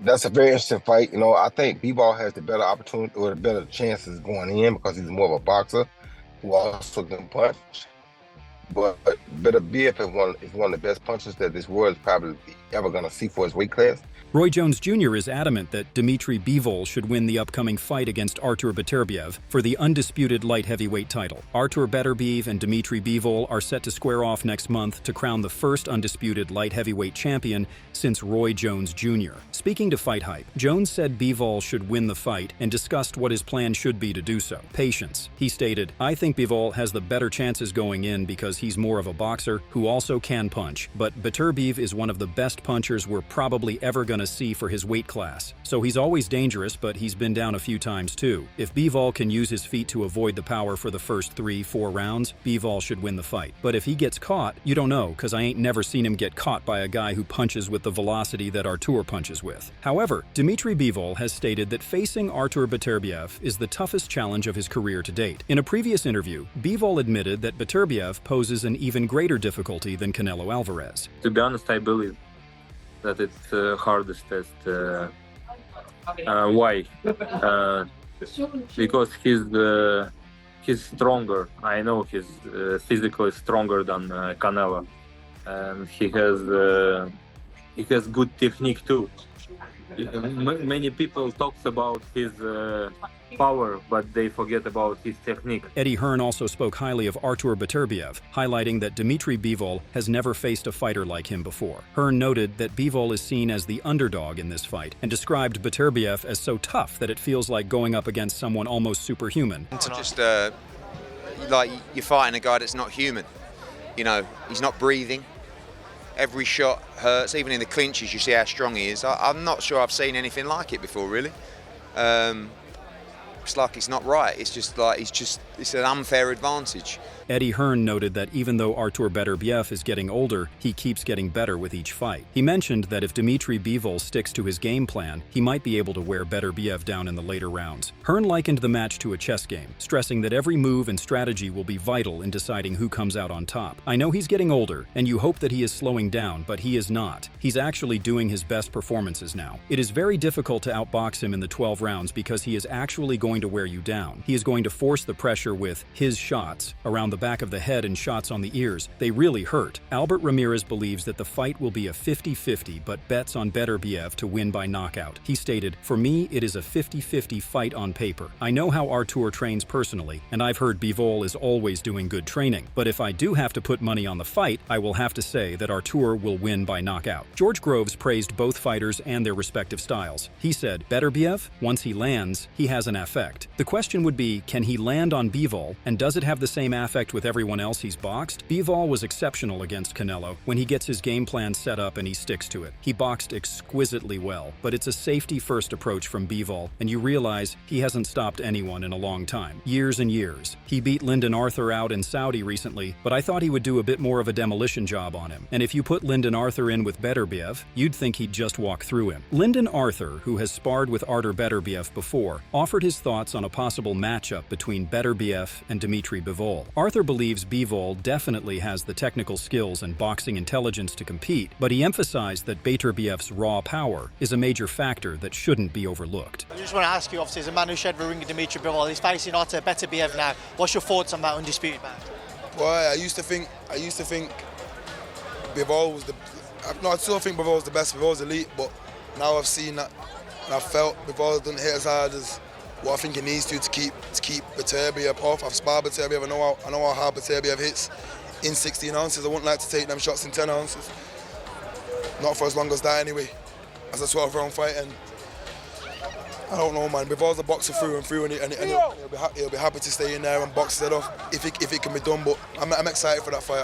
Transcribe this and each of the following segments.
That's a very interesting fight. I think Bivol has the better opportunity or the better chances going in because he's more of a boxer who also can punch. But Beterbiev is one of the best punchers that this world is probably ever going to see for his weight class. Roy Jones Jr. is adamant that Dmitry Bivol should win the upcoming fight against Artur Beterbiev for the undisputed light heavyweight title. Artur Beterbiev and Dmitry Bivol are set to square off next month to crown the first undisputed light heavyweight champion since Roy Jones Jr. Speaking to Fight Hype, Jones said Bivol should win the fight and discussed what his plan should be to do so. Patience. He stated, "I think Bivol has the better chances going in because he's more of a boxer who also can punch, but Beterbiev is one of the best punchers we're probably ever going to see for his weight class. So he's always dangerous, but he's been down a few times too. If Bivol can use his feet to avoid the power for the first 3-4 rounds, Bivol should win the fight. But if he gets caught, you don't know, cause I ain't never seen him get caught by a guy who punches with the velocity that Artur punches with." However, Dmitry Bivol has stated that facing Artur Beterbiev is the toughest challenge of his career to date. In a previous interview, Bivol admitted that Beterbiev poses an even greater difficulty than Canelo Alvarez. To be honest, I believe that it's the hardest test. Why? Because he's stronger. I know he's physically stronger than Canelo, and he has good technique too. Many people talk about his power, but they forget about his technique. Eddie Hearn also spoke highly of Artur Beterbiev, highlighting that Dmitry Bivol has never faced a fighter like him before. Hearn noted that Bivol is seen as the underdog in this fight and described Beterbiev as so tough that it feels like going up against someone almost superhuman. It's just like you're fighting a guy that's not human. He's not breathing. Every shot hurts. Even in the clinches, you see how strong he is. I'm not sure I've seen anything like it before, really. It's like it's not right. It's just like it's an unfair advantage. Eddie Hearn noted that even though Artur Beterbiev is getting older, he keeps getting better with each fight. He mentioned that if Dmitry Bivol sticks to his game plan, he might be able to wear Beterbiev down in the later rounds. Hearn likened the match to a chess game, stressing that every move and strategy will be vital in deciding who comes out on top. "I know he's getting older, and you hope that he is slowing down, but he is not. He's actually doing his best performances now. It is very difficult to outbox him in the 12 rounds because he is actually going to wear you down. He is going to force the pressure with his shots around the back of the head and shots on the ears. They really hurt." Albert Ramirez believes that the fight will be a 50-50 but bets on Beterbiev to win by knockout. He stated, "For me, it is a 50-50 fight on paper. I know how Artur trains personally, and I've heard Bivol is always doing good training. But if I do have to put money on the fight, I will have to say that Artur will win by knockout." George Groves praised both fighters and their respective styles. He said, "Beterbiev, once he lands, he has an affect. The question would be, can he land on Bivol, and does it have the same affect with everyone else he's boxed?" Bivol was exceptional against Canelo when he gets his game plan set up and he sticks to it. He boxed exquisitely well, but it's a safety-first approach from Bivol, and you realize he hasn't stopped anyone in a long time. Years and years. He beat Lyndon out in Saudi recently, but I thought he would do a bit more of a demolition job on him. And if you put Lyndon in with Beterbiev, you'd think he'd just walk through him. Lyndon, who has sparred with Artur Beterbiev before, offered his thoughts on a possible matchup between Beterbiev and Dmitry Bivol. Arthur believes Bivol definitely has the technical skills and boxing intelligence to compete, but he emphasized that Beterbiev's raw power is a major factor that shouldn't be overlooked. I just want to ask you, obviously, as a man who shared the ring with Dmitry Bivol, he's facing Artur Beterbiev now. What's your thoughts on that undisputed match? Well, I used to think Bivol was I still think Bivol was the best. Bivol was elite, but now I've seen that, and I felt Bivol doesn't hit as hard as what I think he needs to keep Beterbiev off. I've sparred Beterbiev. I know how hard Beterbiev hits in 16 ounces. I wouldn't like to take them shots in 10 ounces. Not for as long as that anyway. As a 12-round fight, and I don't know, man. Bivol's a boxer through and through, and he'll be happy to stay in there and box it off if it can be done. But I'm excited for that fight.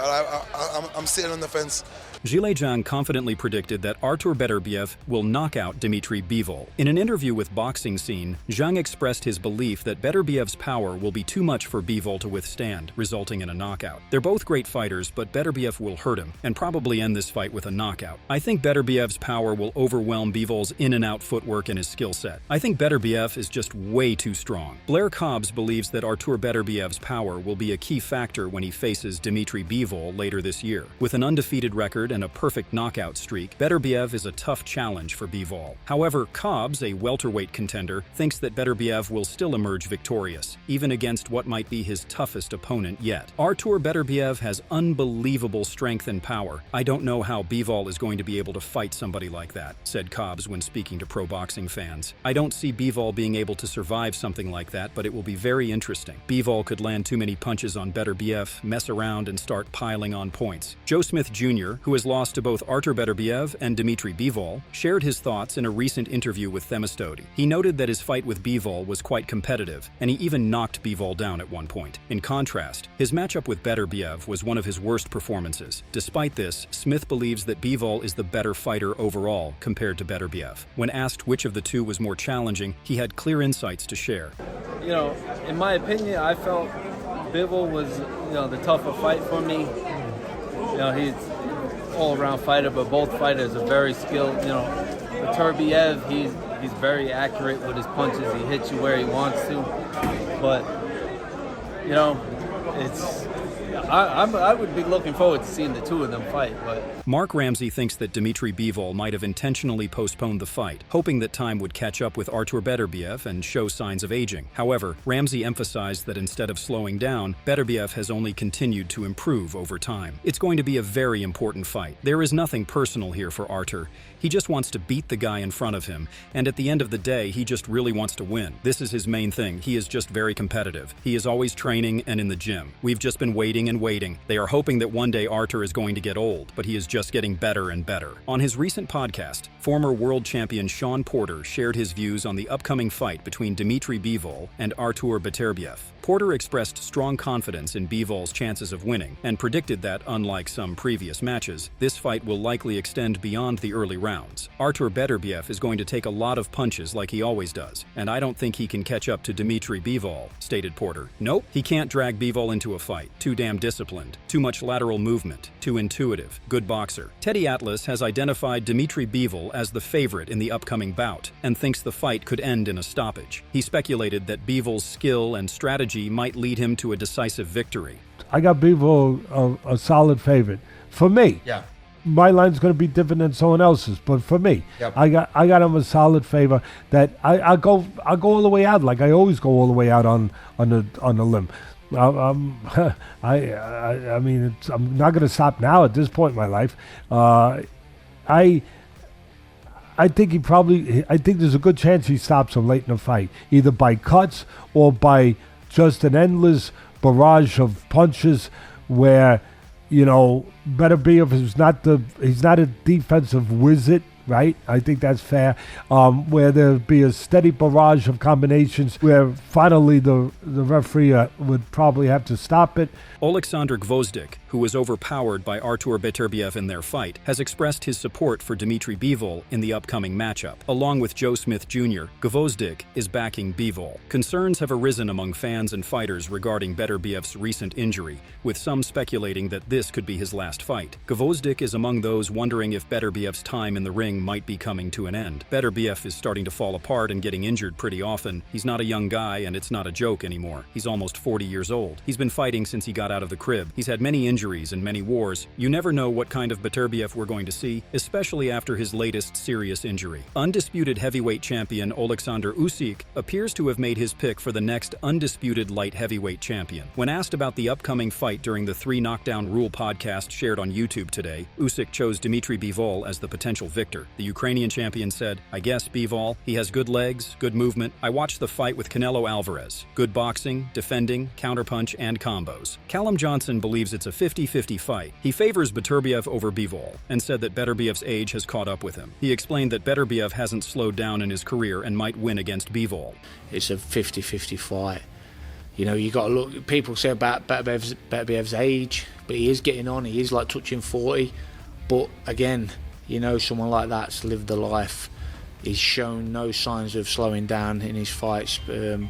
I'm sitting on the fence. Zhang confidently predicted that Artur Beterbiev will knock out Dmitry Bivol. In an interview with Boxing Scene, Zhang expressed his belief that Beterbiev's power will be too much for Bivol to withstand, resulting in a knockout. They're both great fighters, but Beterbiev will hurt him and probably end this fight with a knockout. I think Beterbiev's power will overwhelm Bivol's in-and-out footwork and his skill set. I think Beterbiev is just way too strong. Blair Cobbs believes that Artur Beterbiev's power will be a key factor when he faces Dmitry Bivol later this year. With an undefeated record record and a perfect knockout streak, Beterbiev is a tough challenge for Bivol. However, Cobbs, a welterweight contender, thinks that Beterbiev will still emerge victorious, even against what might be his toughest opponent yet. Artur Beterbiev has unbelievable strength and power. I don't know how Bivol is going to be able to fight somebody like that, said Cobbs when speaking to pro boxing fans. I don't see Bivol being able to survive something like that, but it will be very interesting. Bivol could land too many punches on Beterbiev, mess around, and start piling on points. Joe Smith Jr., who has lost to both Artur Beterbiev and Dmitry Bivol, shared his thoughts in a recent interview with Themistode. He noted that his fight with Bivol was quite competitive, and he even knocked Bivol down at one point. In contrast, his matchup with Beterbiev was one of his worst performances. Despite this, Smith believes that Bivol is the better fighter overall compared to Beterbiev. When asked which of the two was more challenging, he had clear insights to share. You know, in my opinion, I felt Bivol was, the tougher fight for me. He's an all-around fighter, but both fighters are very skilled. Beterbiev, he's very accurate with his punches. He hits you where he wants to. But, I would be looking forward to seeing the two of them fight. But Mark Ramsey thinks that Dmitry Bivol might have intentionally postponed the fight, hoping that time would catch up with Artur Beterbiev and show signs of aging. However, Ramsey emphasized that instead of slowing down, Beterbiev has only continued to improve over time. It's going to be a very important fight. There is nothing personal here for Artur. He just wants to beat the guy in front of him, and at the end of the day, he just really wants to win. This is his main thing. He is just very competitive. He is always training and in the gym. We've just been waiting and waiting. They are hoping that one day Artur is going to get old, but he is just getting better and better. On his recent podcast, former world champion Shawn shared his views on the upcoming fight between Dmitry Bivol and Artur Beterbiev. Porter expressed strong confidence in Bivol's chances of winning and predicted that, unlike some previous matches, this fight will likely extend beyond the early rounds. Artur Beterbiev is going to take a lot of punches like he always does, and I don't think he can catch up to Dmitry Bivol, stated Porter. Nope, he can't drag Bivol into a fight. Too damn disciplined, too much lateral movement, too intuitive, good boxer. Teddy Atlas has identified Dmitry Bivol as the favorite in the upcoming bout and thinks the fight could end in a stoppage. He speculated that Bivol's skill and strategy might lead him to a decisive victory. I got Bivol a solid favorite. For me, Yeah. my line's going to be different than someone else's, but for me, Yep. I got him a solid favor. That I go all the way out, like I always go all the way out on the limb. I mean, I'm not going to stop now at this point in my life. I think I think there's a good chance he stops him late in the fight, either by cuts or by just an endless barrage of punches where, Beterbiev is he's not a defensive wizard, right? I think that's fair. Where there'll be a steady barrage of combinations where finally the referee would probably have to stop it. Alexander Gvozdyk, who was overpowered by Artur Beterbiev in their fight, has expressed his support for Dmitry Bivol in the upcoming matchup. Along with Joe Smith Jr., Gvozdyk is backing Bivol. Concerns have arisen among fans and fighters regarding Beterbiev's recent injury, with some speculating that this could be his last fight. Gvozdyk is among those wondering if Beterbiev's time in the ring might be coming to an end. Beterbiev is starting to fall apart and getting injured pretty often. He's not a young guy, and it's not a joke anymore. He's almost 40 years old. He's been fighting since he got out of the crib. He's had many injuries and many wars. You never know what kind of Beterbiev we're going to see, especially after his latest serious injury. Undisputed heavyweight champion Alexander Usyk appears to have made his pick for the next undisputed light heavyweight champion. When asked about the upcoming fight during the 3 Knockdown Rule podcast shared on YouTube today, Usyk chose Dmitry Bivol as the potential victor. The Ukrainian champion said, "I guess Bivol. He has good legs, good movement. I watched the fight with Canelo Alvarez. Good boxing, defending, counterpunch, and combos." Callum Johnson believes it's a 50-50 fight. He favors Beterbiev over Bivol and said that Beterbiev's age has caught up with him. He explained that Beterbiev hasn't slowed down in his career and might win against Bivol. It's a 50-50 fight. You got to look. People say about Beterbiev's age, but he is getting on. He is like touching 40. But again, someone like that's lived the life. He's shown no signs of slowing down in his fights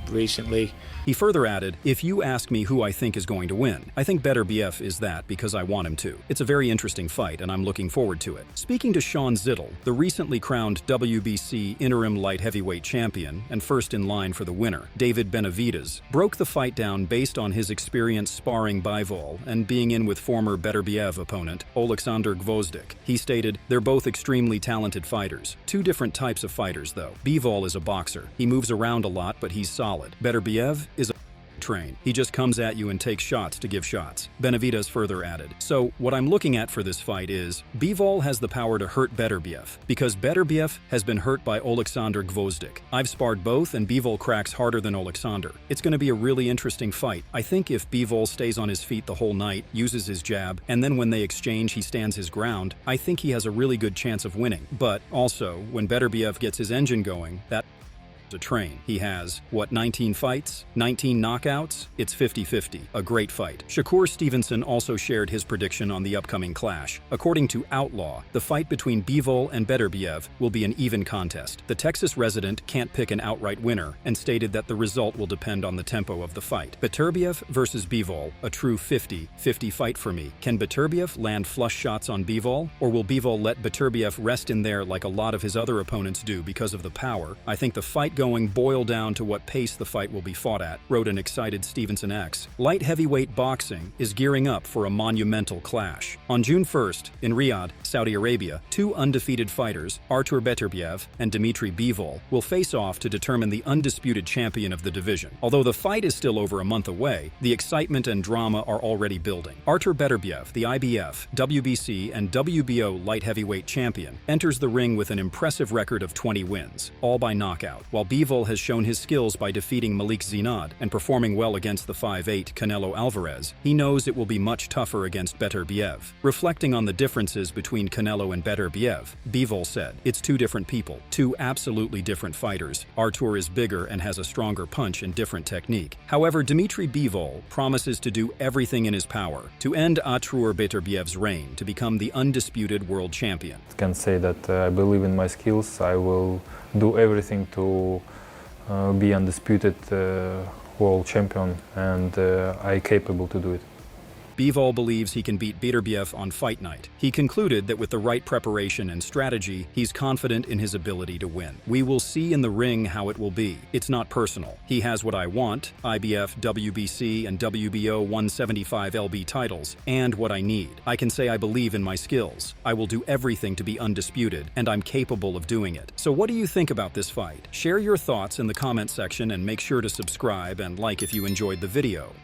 recently. He further added, "If you ask me who I think is going to win, I think Beterbiev is that because I want him to. It's a very interesting fight and I'm looking forward to it." Speaking to Shawn, the recently crowned WBC interim light heavyweight champion and first in line for the winner, David Benavidez, broke the fight down based on his experience sparring Bivol and being in with former Beterbiev opponent, Oleksandr Gvozdyk. He stated, "They're both extremely talented fighters. Two different types of fighters, though. Bivol is a boxer. He moves around a lot, but he's solid. Beterbiev is a train. He just comes at you and takes shots to give shots." Benavidez further added, "So, what I'm looking at for this fight is, Bivol has the power to hurt Beterbiev, because Beterbiev has been hurt by Oleksandr Gvozdyk. I've sparred both and Bivol cracks harder than Oleksandr. It's going to be a really interesting fight. I think if Bivol stays on his feet the whole night, uses his jab, and then when they exchange he stands his ground, I think he has a really good chance of winning. But, also, when Beterbiev gets his engine going, that a train. He has, 19 fights? 19 knockouts? It's 50-50. A great fight." Shakur Stevenson also shared his prediction on the upcoming clash. According to Outlaw, the fight between Bivol and Beterbiev will be an even contest. The Texas resident can't pick an outright winner and stated that the result will depend on the tempo of the fight. Beterbiev versus Bivol, a true 50-50 fight for me. Can Beterbiev land flush shots on Bivol? Or will Bivol let Beterbiev rest in there like a lot of his other opponents do because of the power? I think the fight going boil down to what pace the fight will be fought at, wrote an excited Stevenson X. Light heavyweight boxing is gearing up for a monumental clash. On June 1st, in Riyadh, Saudi Arabia, two undefeated fighters, Artur Beterbiev and Dmitry Bivol, will face off to determine the undisputed champion of the division. Although the fight is still over a month away, the excitement and drama are already building. Artur Beterbiev, the IBF, WBC, and WBO light heavyweight champion, enters the ring with an impressive record of 20 wins, all by knockout, while Bivol has shown his skills by defeating Malik Zinad and performing well against the 5'8" Canelo Alvarez. He knows it will be much tougher against Beterbiev. Reflecting on the differences between Canelo and Beterbiev, Bivol said, "It's two different people, two absolutely different fighters. Artur is bigger and has a stronger punch and different technique. However, Dmitry Bivol promises to do everything in his power to end Artur Beterbiev's reign to become the undisputed world champion." I can say that I believe in my skills. I will do everything to be undisputed world champion, and I'm capable to do it. Bivol believes he can beat Beterbiev on fight night. He concluded that with the right preparation and strategy, he's confident in his ability to win. "We will see in the ring how it will be. It's not personal. He has what I want, IBF, WBC, and WBO 175 LB titles, and what I need. I can say I believe in my skills. I will do everything to be undisputed, and I'm capable of doing it." So what do you think about this fight? Share your thoughts in the comment section and make sure to subscribe and like if you enjoyed the video.